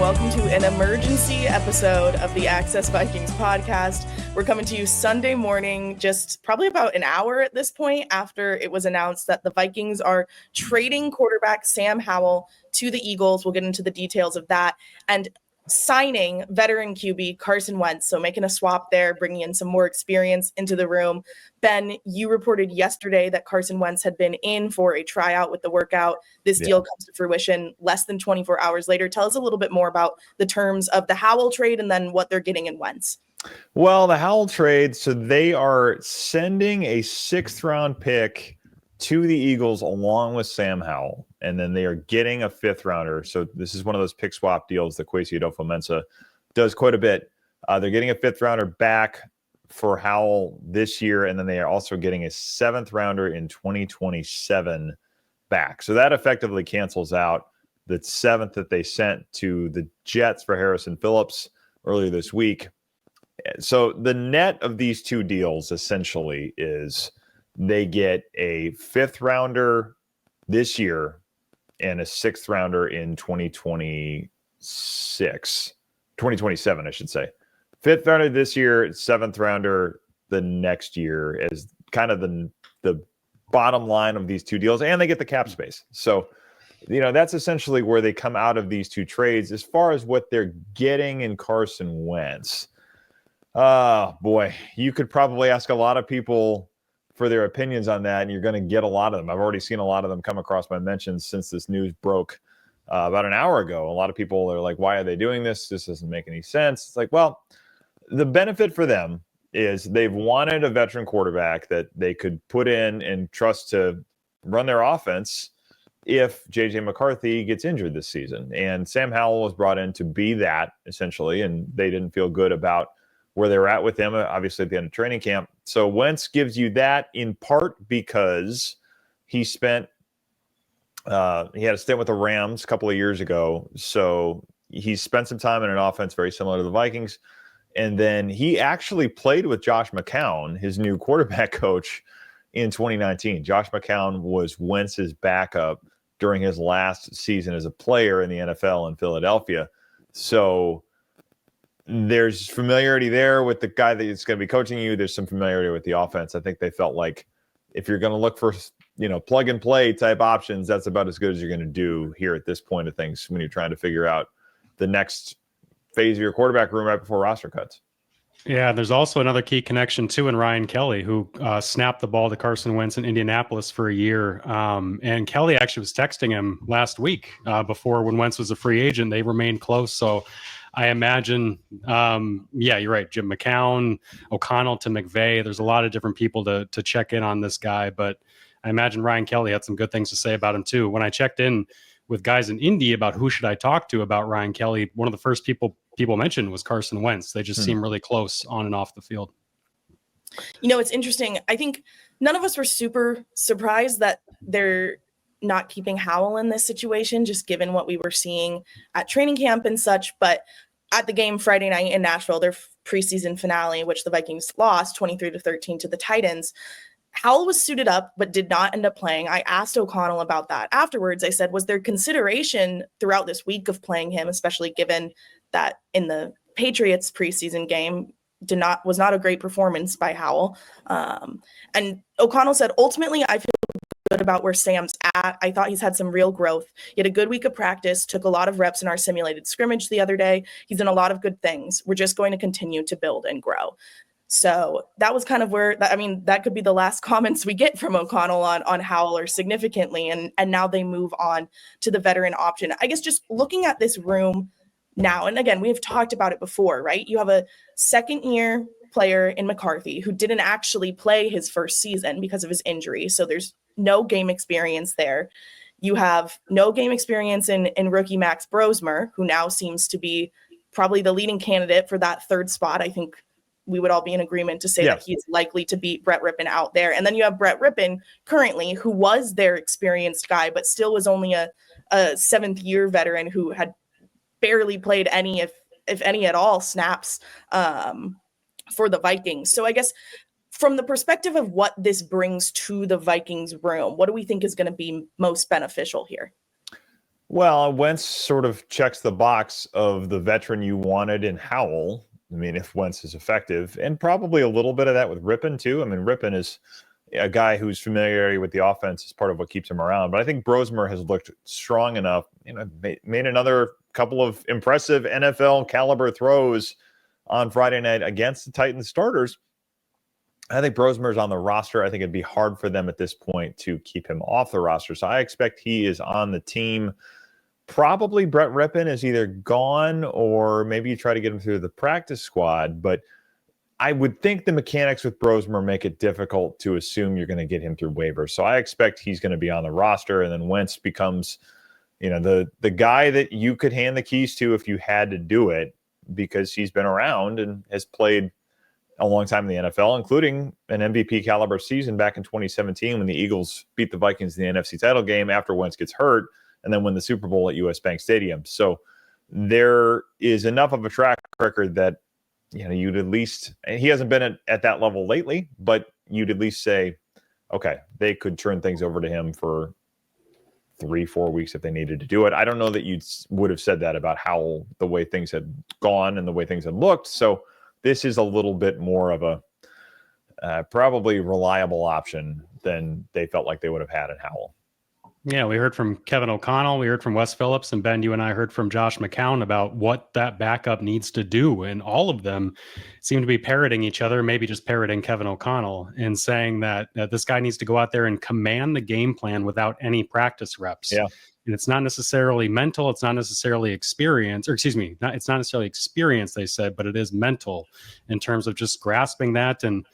welcome to an emergency episode of the Access Vikings podcast. We're coming to you Sunday morning, just probably about an hour at this point after it was announced that the Vikings are trading quarterback Sam Howell to the Eagles. We'll get into the details of that. And signing veteran QB Carson Wentz, so making a swap there, bringing in some more experience into the room. Ben, you reported yesterday that Carson Wentz had been in for a tryout with the workout. This deal comes to fruition less than 24 hours later. Tell us a little bit more about the terms of the Howell trade and then what they're getting in Wentz. Well, the Howell trade, so they are sending a 6th-round pick to the Eagles along with Sam Howell, and then they are getting a 5th-rounder. So this is one of those pick swap deals that Kwesi Adofo-Mensah does quite a bit. They're getting a 5th-rounder back for Howell this year, and then they are also getting a 7th-rounder in 2027 back. So that effectively cancels out the 7th that they sent to the Jets for Harrison Phillips earlier this week. So the net of these two deals essentially is they get a 5th-rounder this year and a 6th-rounder in 2027, I should say. 5th-rounder this year, 7th-rounder the next year is kind of the bottom line of these two deals, and they get the cap space. So, that's essentially where they come out of these two trades. As far as what they're getting in Carson Wentz, boy, you could probably ask a lot of people for their opinions on that, and you're going to get a lot of them. I've already seen a lot of them come across my mentions since this news broke about an hour ago. A lot of people are like, why are they doing this? This doesn't make any sense. It's like, well, the benefit for them is they've wanted a veteran quarterback that they could put in and trust to run their offense if J.J. McCarthy gets injured this season. And Sam Howell was brought in to be that, essentially, and they didn't feel good about where they were at with him, obviously, at the end of training camp. So Wentz gives you that in part because he had a stint with the Rams a couple of years ago. So he spent some time in an offense very similar to the Vikings. And then he actually played with Josh McCown, his new quarterback coach, in 2019. Josh McCown was Wentz's backup during his last season as a player in the NFL in Philadelphia. So there's familiarity there with the guy that's going to be coaching you. There's some familiarity with the offense. I think they felt like if you're going to look for, plug and play type options, that's about as good as you're going to do here at this point of things when you're trying to figure out the next phase of your quarterback room right before roster cuts. Yeah, there's also another key connection too in Ryan Kelly, who snapped the ball to Carson Wentz in Indianapolis for a year. And Kelly actually was texting him last week before when Wentz was a free agent. They remained close. So I imagine, you're right, Jim McCown, O'Connell to McVay. There's a lot of different people to check in on this guy, but I imagine Ryan Kelly had some good things to say about him too. When I checked in with guys in Indy about who should I talk to about Ryan Kelly, one of the first people mentioned was Carson Wentz. They just seem really close on and off the field. It's interesting. I think none of us were super surprised that they're not keeping Howell in this situation, just given what we were seeing at training camp and such. But at the game Friday night in Nashville, their preseason finale, which the Vikings lost 23-13 to the Titans, Howell was suited up, but did not end up playing. I asked O'Connell about that afterwards. I said, was there consideration throughout this week of playing him, especially given that in the Patriots preseason game was not a great performance by Howell? And O'Connell said, ultimately, I feel good about where Sam's at. I thought he's had some real growth. He had a good week of practice, took a lot of reps in our simulated scrimmage the other day. He's done a lot of good things. We're just going to continue to build and grow. So that was kind of that could be the last comments we get from O'Connell on Howell or significantly. And now they move on to the veteran option. I guess just looking at this room now, and again, we've talked about it before, right? You have a second-year player in McCarthy who didn't actually play his first season because of his injury. So there's no game experience there. You have no game experience in rookie Max Brosmer, who now seems to be probably the leading candidate for that third spot. I think we would all be in agreement to say that he's likely to beat Brett Rippon out there. And then you have Brett Rippon currently, who was their experienced guy, but still was only a 7th-year veteran who had barely played any, if any at all, snaps for the Vikings. So I guess from the perspective of what this brings to the Vikings room, what do we think is going to be most beneficial here? Well, Wentz sort of checks the box of the veteran you wanted in Howell. I mean, if Wentz is effective, and probably a little bit of that with Rippon too. I mean, Rippon is a guy whose familiarity with the offense is part of what keeps him around. But I think Brosmer has looked strong enough, made another couple of impressive NFL caliber throws on Friday night against the Titans starters. I think Brosmer's on the roster. I think it'd be hard for them at this point to keep him off the roster. So I expect he is on the team. Probably Brett Rippon is either gone or maybe you try to get him through the practice squad. But I would think the mechanics with Brosmer make it difficult to assume you're going to get him through waivers. So I expect he's going to be on the roster, and then Wentz becomes, the guy that you could hand the keys to if you had to do it, because he's been around and has played a long time in the NFL, including an MVP caliber season back in 2017 when the Eagles beat the Vikings in the NFC title game after Wentz gets hurt and then win the Super Bowl at US Bank Stadium. So there is enough of a track record that, you'd at least, and he hasn't been at that level lately, but you'd at least say, okay, they could turn things over to him for 3-4 weeks if they needed to do it. I don't know that you would have said that about Howell, the way things had gone and the way things had looked. So this is a little bit more of a probably reliable option than they felt like they would have had in Howell. Yeah, we heard from Kevin O'Connell, we heard from Wes Phillips, and Ben, you and I heard from Josh McCown about what that backup needs to do. And all of them seem to be parroting each other, maybe just parroting Kevin O'Connell, and saying that this guy needs to go out there and command the game plan without any practice reps. Yeah. And it's not necessarily mental, it's not necessarily experience, it's not necessarily experience, they said, but it is mental in terms of just grasping that. And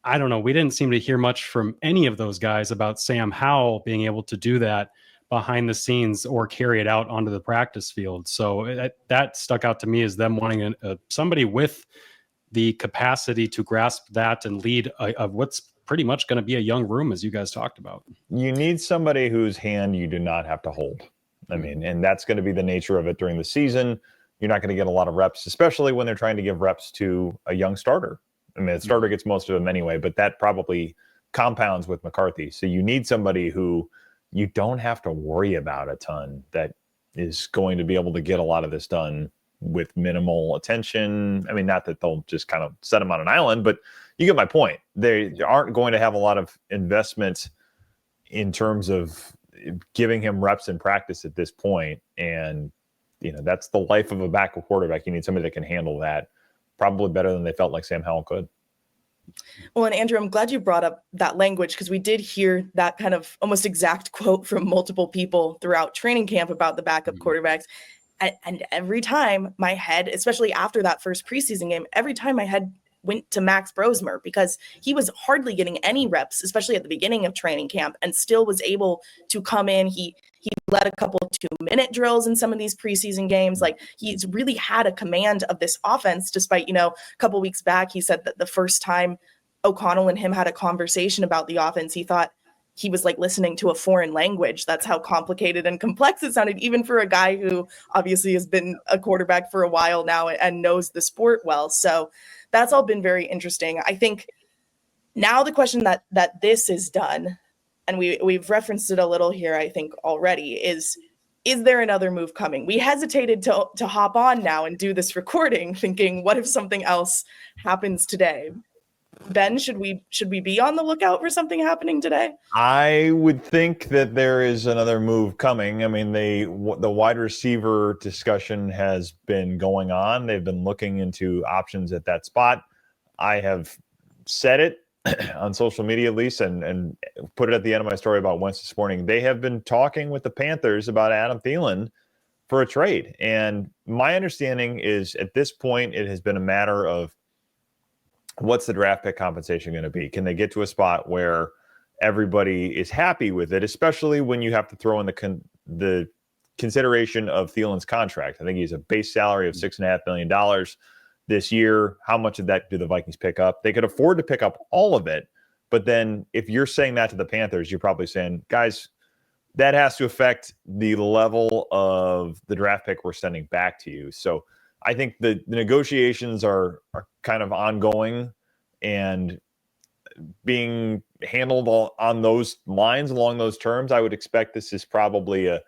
I don't know, we didn't seem to hear much from any of those guys about Sam Howell being able to do that behind the scenes or carry it out onto the practice field. So that stuck out to me as them wanting somebody with the capacity to grasp that and lead of what's pretty much going to be a young room, as you guys talked about. You need somebody whose hand you do not have to hold. I mean, and that's going to be the nature of it during the season. You're not going to get a lot of reps, especially when they're trying to give reps to a young starter. I mean, the starter gets most of them anyway, but that probably compounds with McCarthy. So you need somebody who you don't have to worry about a ton, that is going to be able to get a lot of this done with minimal attention. I mean, not that they'll just kind of set him on an island, but you get my point. They aren't going to have a lot of investment in terms of giving him reps in practice at this point. And, that's the life of a backup quarterback. You need somebody that can handle that probably better than they felt like Sam Howell could. Well, and Andrew, I'm glad you brought up that language, because we did hear that kind of almost exact quote from multiple people throughout training camp about the backup quarterbacks. And every time my head, especially after that first preseason game, every time my head went to Max Brosmer, because he was hardly getting any reps, especially at the beginning of training camp, and still was able to come in. He led a couple 2-minute drills in some of these preseason games. Like, he's really had a command of this offense, despite, a couple weeks back, he said that the first time O'Connell and him had a conversation about the offense, he thought he was like listening to a foreign language. That's how complicated and complex it sounded, even for a guy who obviously has been a quarterback for a while now and knows the sport well. So that's all been very interesting. I think now the question that this is done, and we've referenced it a little here, I think already, is there another move coming? We hesitated to hop on now and do this recording thinking, what if something else happens today? Ben, should we be on the lookout for something happening today? I would think that there is another move coming. I mean, the wide receiver discussion has been going on. They've been looking into options at that spot. I have said it on social media, at least, and put it at the end of my story about Wentz this morning. They have been talking with the Panthers about Adam Thielen for a trade. And my understanding is at this point, it has been a matter of, what's the draft pick compensation going to be? Can they get to a spot where everybody is happy with it, especially when you have to throw in the consideration of Thielen's contract? I think he's a base salary of $6.5 million this year. How much of that do the Vikings pick up? They could afford to pick up all of it. But then if you're saying that to the Panthers, you're probably saying, guys, that has to affect the level of the draft pick we're sending back to you. So I think the negotiations are kind of ongoing and being handled on those lines, along those terms. I would expect this is probably a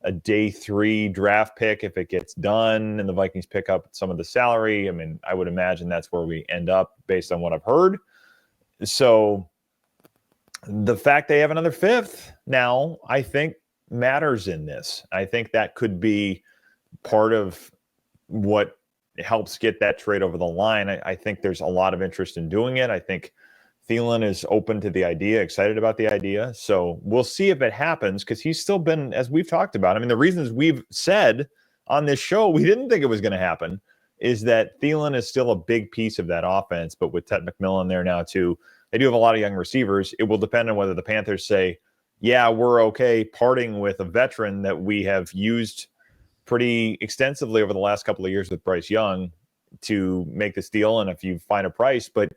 a day 3 draft pick if it gets done and the Vikings pick up some of the salary. I mean, I would imagine that's where we end up based on what I've heard. So the fact they have another 5th now, I think matters in this. I think that could be part of what helps get that trade over the line. I think there's a lot of interest in doing it. I think Thielen is open to the idea, excited about the idea. So we'll see if it happens, because he's still been, as we've talked about, I mean, the reasons we've said on this show we didn't think it was going to happen is that Thielen is still a big piece of that offense. But with Ted McMillan there now too, they do have a lot of young receivers. It will depend on whether the Panthers say, yeah, we're okay parting with a veteran that we have used pretty extensively over the last couple of years with Bryce Young to make this deal, and if you find a price. But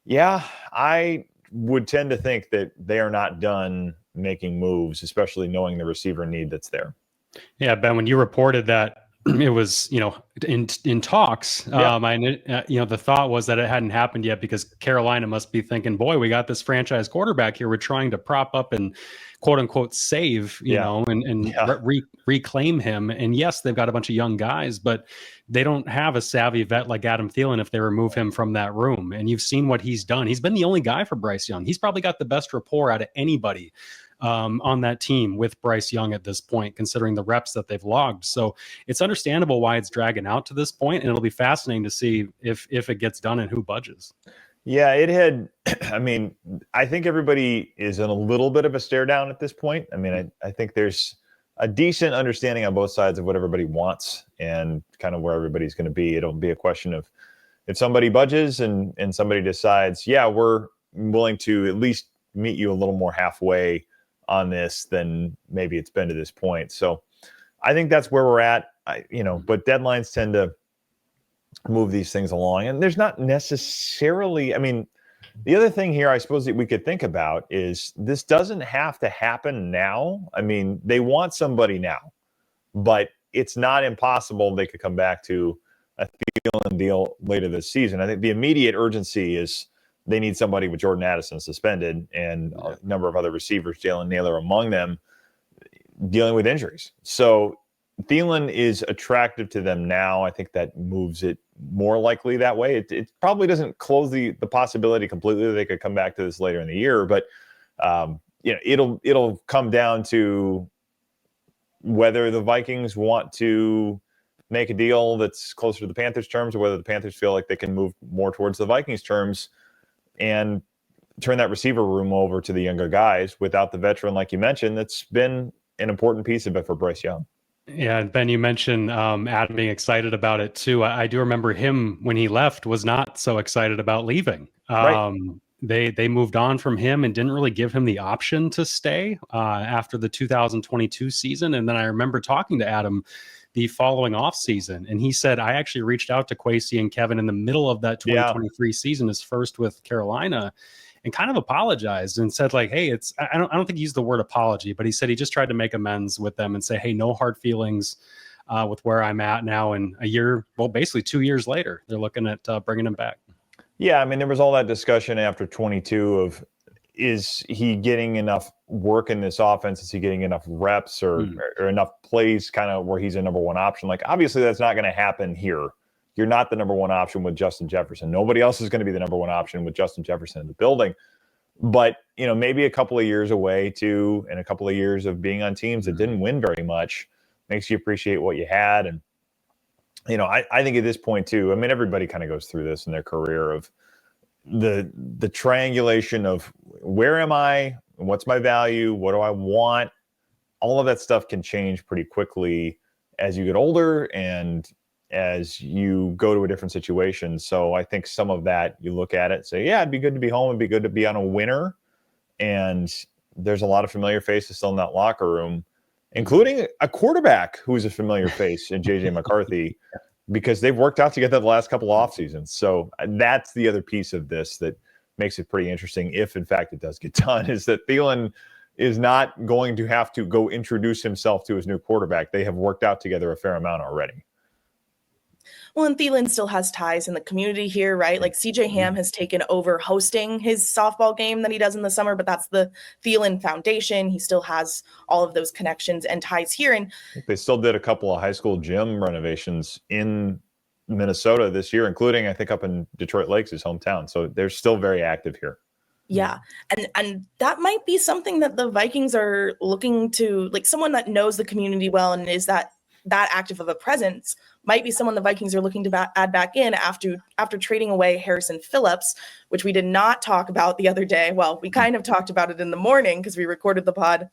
yeah, I would tend to think that they are not done making moves, especially knowing the receiver need that's there. Yeah, Ben, when you reported that it was, in talks, the thought was that it hadn't happened yet because Carolina must be thinking, boy, we got this franchise quarterback here. We're trying to prop up and quote unquote save, reclaim him. And yes, they've got a bunch of young guys, but they don't have a savvy vet like Adam Thielen if they remove him from that room. And you've seen what he's done. He's been the only guy for Bryce Young. He's probably got the best rapport out of anybody on that team with Bryce Young at this point, considering the reps that they've logged. So it's understandable why it's dragging out to this point, and it'll be fascinating to see if it gets done and who budges. Yeah, it had, I mean, I think everybody is in a little bit of a stare down at this point. I mean, I think there's a decent understanding on both sides of what everybody wants and kind of where everybody's going to be. It'll be a question of if somebody budges and somebody decides, yeah, we're willing to at least meet you a little more halfway on this than maybe it's been to this point. So I think that's where we're at, but deadlines tend to move these things along. And there's not necessarily, I mean, the other thing here I suppose that we could think about is this doesn't have to happen now. I mean, they want somebody now, but it's not impossible they could come back to a Thielen deal later this season. I think the immediate urgency is they need somebody with Jordan Addison suspended and a number of other receivers, Jalen Naylor among them, dealing with injuries. So Thielen is attractive to them now. I think that moves it more likely that way. It probably doesn't close the possibility completely that they could come back to this later in the year, but it'll come down to whether the Vikings want to make a deal that's closer to the Panthers' terms or whether the Panthers feel like they can move more towards the Vikings' terms and turn that receiver room over to the younger guys without the veteran, like you mentioned, that's been an important piece of it for Bryce Young. Yeah, and Ben, you mentioned Adam being excited about it too. I do remember him when he left was not so excited about leaving. Right. They moved on from him and didn't really give him the option to stay after the 2022 season. And then I remember talking to Adam the following off season, and he said, I actually reached out to Kwesi and Kevin in the middle of that 2023 season, his first with Carolina, and kind of apologized and said, like, hey, I don't think he used the word apology, but he said he just tried to make amends with them and say, hey, no hard feelings with where I'm at now. And basically 2 years later, they're looking at bringing him back. Yeah, I mean, there was all that discussion after 22 of, is he getting enough work in this offense? Is he getting enough reps or enough plays kind of where he's a number one option? Like, obviously that's not going to happen here. You're not the number one option with Justin Jefferson. Nobody else is going to be the number one option with Justin Jefferson in the building. But, maybe a couple of years away too, and a couple of years of being on teams that didn't win very much makes you appreciate what you had. And, I think at this point too, I mean, everybody kind of goes through this in their career of the triangulation of where am I? What's my value? What do I want? All of that stuff can change pretty quickly as you get older and as you go to a different situation. So I think some of that, you look at it, say, yeah, it'd be good to be home. It'd be good to be on a winner. And there's a lot of familiar faces still in that locker room, including a quarterback who's a familiar face in JJ McCarthy, because they've worked out together the last couple of off seasons. So that's the other piece of this that makes it pretty interesting. If in fact it does get done, is that Thielen is not going to have to go introduce himself to his new quarterback. They have worked out together a fair amount already. Well, and Thielen still has ties in the community here, right? Like CJ Ham has taken over hosting his softball game that he does in the summer, but that's the Thielen Foundation. He still has all of those connections and ties here. And They still did a couple of high school gym renovations in Minnesota this year, including, I think, up in Detroit Lakes, his hometown. So they're still very active here. yeah, and that might be something that the Vikings are looking to, like someone that knows the community well and is that active of a presence might be someone the Vikings are looking to add back in after trading away Harrison Phillips, which we did not talk about the other day. Well, we kind of talked about it in the morning because we recorded the pod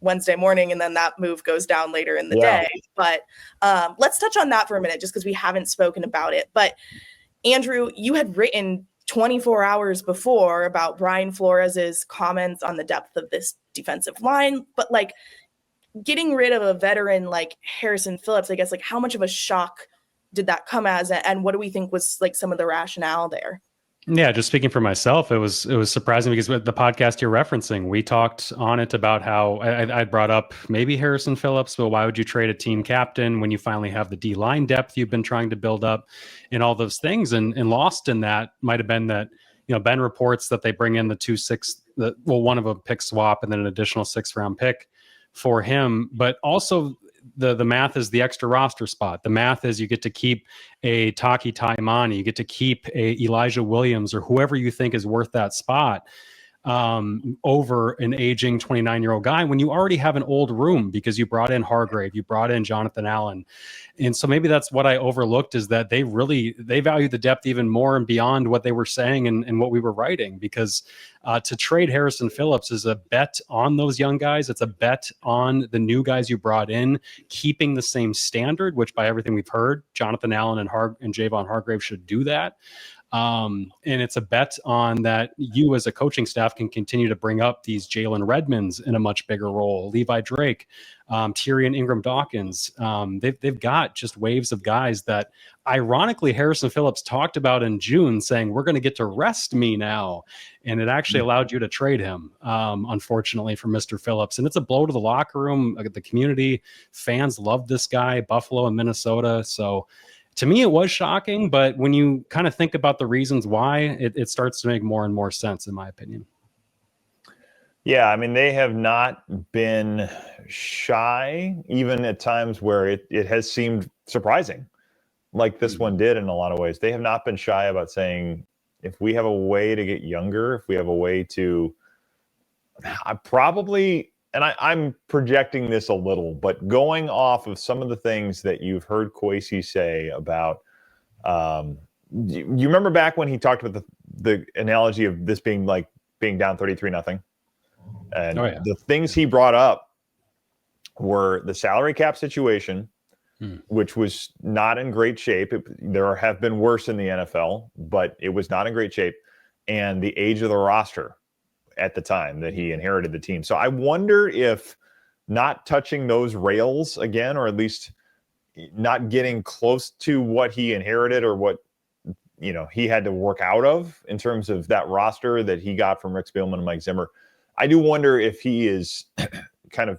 Wednesday morning, and then that move goes down later in the day. But let's touch on that for a minute, just because we haven't spoken about it. But Andrew, you had written 24 hours before about Brian Flores's comments on the depth of this defensive line, but like getting rid of a veteran like Harrison Phillips, I guess, like how much of a shock did that come as, and what do we think was like some of the rationale there? Yeah, just speaking for myself, it was surprising because with the podcast you're referencing, we talked on it about how I brought up maybe Harrison Phillips, but why would you trade a team captain when you finally have the D-line depth you've been trying to build up and all those things? And lost in that might have been that, Ben reports that they bring in one of a pick swap and then an additional 6th round pick for him, but also the math is the extra roster spot. The math is you get to keep a Taki Taimani, you get to keep a Elijah Williams or whoever you think is worth that spot over an aging 29-year-old guy when you already have an old room because you brought in Hargrave, you brought in Jonathan Allen. And so maybe that's what I overlooked, is that they value the depth even more and beyond what they were saying and what we were writing, because to trade Harrison Phillips is a bet on those young guys. It's a bet on the new guys you brought in, keeping the same standard, which by everything we've heard, Jonathan Allen and Javon Hargrave should do that. And it's a bet on that you as a coaching staff can continue to bring up these Jalen Redmonds in a much bigger role, Levi Drake, Tyrion Ingram-Dawkins. They've got just waves of guys that ironically Harrison Phillips talked about in June, saying, we're going to get to rest me now. And it actually allowed you to trade him, unfortunately, for Mr. Phillips. And it's a blow to the locker room. The community, fans love this guy, Buffalo and Minnesota. So to me, it was shocking, but when you kind of think about the reasons why, it starts to make more and more sense, in my opinion. Yeah, I mean, they have not been shy, even at times where it has seemed surprising, like this one did in a lot of ways. They have not been shy about saying, if we have a way to get younger, if we have a way to, I'm projecting this a little, but going off of some of the things that you've heard Kwesi say about, you remember back when he talked about the analogy of this being like being down 33-0, and the things he brought up were the salary cap situation, which was not in great shape. There have been worse in the NFL, but it was not in great shape, and the age of the roster at the time that he inherited the team. So I wonder if not touching those rails again, or at least not getting close to what he inherited or what, he had to work out of in terms of that roster that he got from Rick Spielman and Mike Zimmer. I do wonder if he is kind of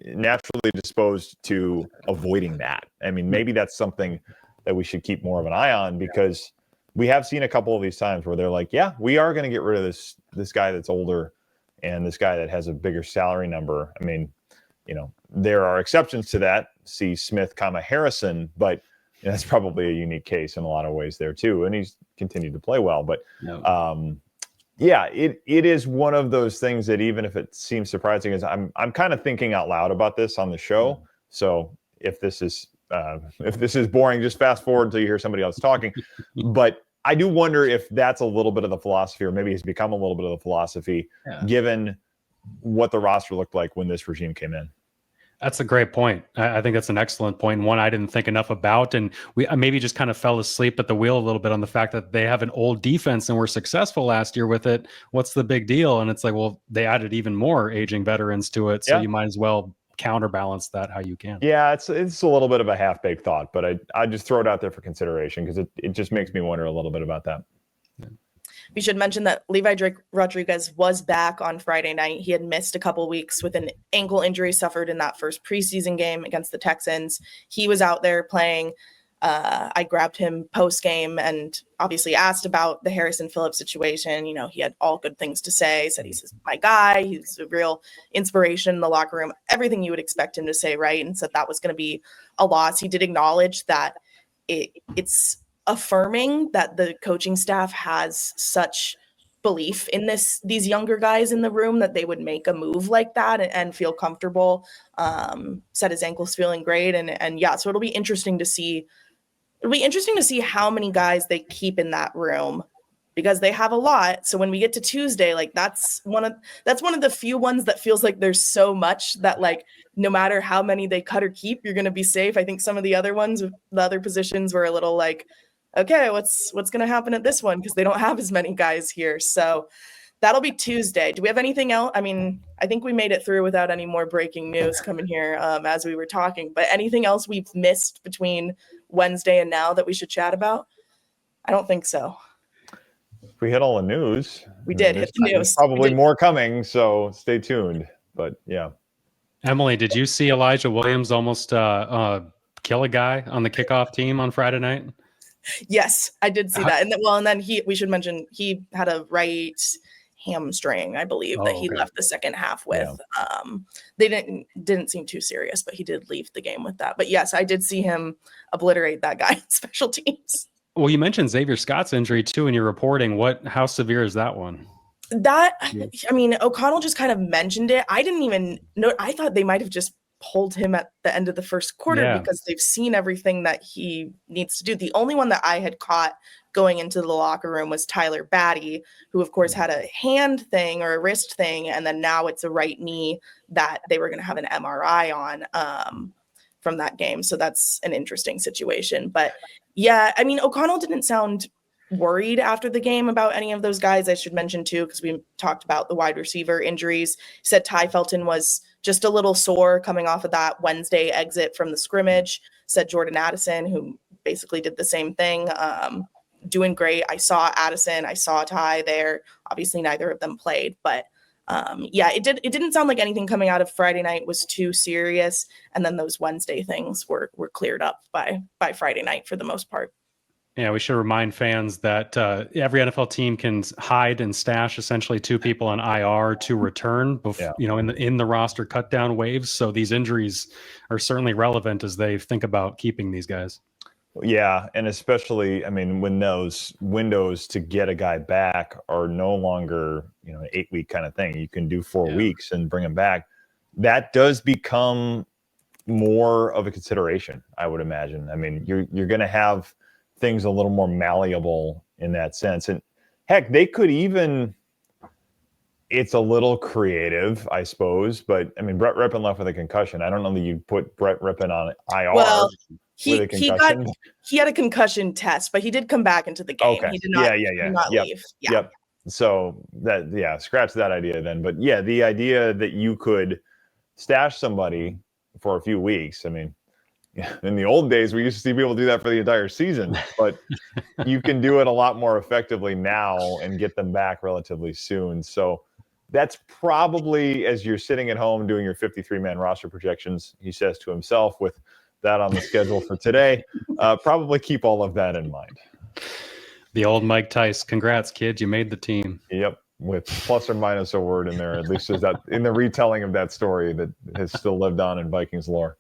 naturally disposed to avoiding that. I mean, maybe that's something that we should keep more of an eye on, because we have seen a couple of these times where they're like, yeah, we are going to get rid of this guy that's older and this guy that has a bigger salary number. I mean, there are exceptions to that. See Smith, Harrison, but that's probably a unique case in a lot of ways there too. And he's continued to play well. But it is one of those things that, even if it seems surprising, is I'm kind of thinking out loud about this on the show. So if this is boring, just fast forward until you hear somebody else talking. But I do wonder if that's a little bit of the philosophy, or maybe it's become a little bit of the philosophy, given what the roster looked like when this regime came in. That's a great point. I think that's an excellent point. One I didn't think enough about. And we maybe just kind of fell asleep at the wheel a little bit on the fact that they have an old defense and were successful last year with it. What's the big deal? And it's like, well, they added even more aging veterans to it. So you might as well counterbalance that how you can. Yeah, it's a little bit of a half-baked thought, but I just throw it out there for consideration, because it just makes me wonder a little bit about that. We should mention that Levi Drake Rodriguez was back on Friday night. He had missed a couple weeks with an ankle injury suffered in that first preseason game against the Texans. He was out there playing. I grabbed him post game and obviously asked about the Harrison Phillips situation. You know, he had all good things to say, said he's my guy. He's a real inspiration in the locker room, everything you would expect him to say, right? And said that was going to be a loss. He did acknowledge that it's affirming that the coaching staff has such belief in these younger guys in the room that they would make a move like that and feel comfortable. Said his ankle's feeling great. And yeah, so it'll be interesting to see. It'll be interesting to see how many guys they keep in that room because they have a lot. So when we get to Tuesday, like that's one of the few ones that feels like there's so much that like no matter how many they cut or keep, you're going to be safe. I think some of the other ones, the other positions were a little like, okay, what's going to happen at this one? Because they don't have as many guys here. So that'll be Tuesday. Do we have anything else? I mean, I think we made it through without any more breaking news coming here as we were talking. But anything else we've missed between Wednesday and now that we should chat about? I don't think so. We hit all the news. We did hit the news. There's probably more coming, so stay tuned. But yeah. Emily, did you see Elijah Williams almost kill a guy on the kickoff team on Friday night? Yes, I did see that. And then we should mention he had a right hamstring, I believe, that he left the second half with. Yeah. They didn't seem too serious, but he did leave the game with that. But yes, I did see him obliterate that guy in special teams. Well, you mentioned Xavier Scott's injury too in your reporting. How severe is that one? I mean, O'Connell just kind of mentioned it. I didn't even know. I thought they might have just pulled him at the end of the first quarter because they've seen everything that he needs to do. The only one that I had caught going into the locker room was Tyler Batty, who of course had a hand thing or a wrist thing. And then now it's a right knee that they were going to have an MRI on from that game. So that's an interesting situation. But yeah, I mean, O'Connell didn't sound worried after the game about any of those guys. I should mention too, because we talked about the wide receiver injuries. He said Ty Felton was just a little sore coming off of that Wednesday exit from the scrimmage. Said Jordan Addison, who basically did the same thing, doing great. I saw Addison, I saw Ty there. Obviously neither of them played, but it didn't sound like anything coming out of Friday night was too serious. And then those Wednesday things were cleared up by Friday night for the most part. Yeah, we should remind fans that every NFL team can hide and stash essentially two people on IR to return, in the roster cut down waves. So these injuries are certainly relevant as they think about keeping these guys. Yeah, and especially, I mean, when those windows to get a guy back are no longer, an 8-week kind of thing. You can do 4 weeks and bring him back. That does become more of a consideration, I would imagine. I mean, you're going to have things a little more malleable in that sense. And heck, they could even, it's a little creative, I suppose, but I mean, Brett Rippon left with a concussion. I don't know that you'd put Brett Rippon on IR with a concussion. He had a concussion test, but he did come back into the game. Okay. He did not, leave. Yeah. Yep. So scratch that idea then. But yeah, the idea that you could stash somebody for a few weeks, I mean, in the old days, we used to see people do that for the entire season, but you can do it a lot more effectively now and get them back relatively soon. So that's probably, as you're sitting at home doing your 53-man roster projections, he says to himself with that on the schedule for today, probably keep all of that in mind. The old Mike Tice. Congrats, kid. You made the team. Yep. With plus or minus a word in there, at least is that in the retelling of that story that has still lived on in Vikings lore.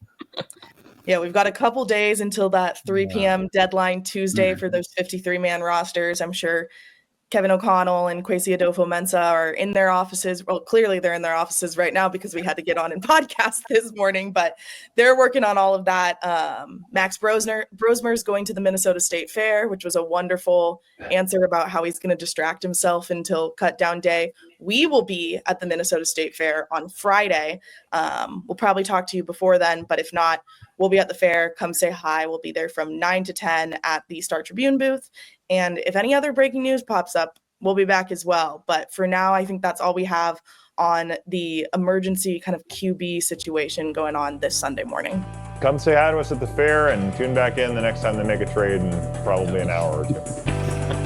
Yeah, we've got a couple days until that 3 p.m. deadline Tuesday for those 53-man rosters. I'm sure Kevin O'Connell and Kwesi Adolfo-Mensah are in their offices. Well, clearly they're in their offices right now because we had to get on and podcast this morning, but they're working on all of that. Max Brosmer's going to the Minnesota State Fair, which was a wonderful answer about how he's going to distract himself until cut down day. We will be at the Minnesota State Fair on Friday. We'll probably talk to you before then, but if not, we'll be at the fair. Come say hi. We'll be there from 9 to 10 at the Star Tribune booth. And if any other breaking news pops up, we'll be back as well. But for now, I think that's all we have on the emergency kind of QB situation going on this Sunday morning. Come say hi to us at the fair and tune back in the next time they make a trade in probably an hour or two.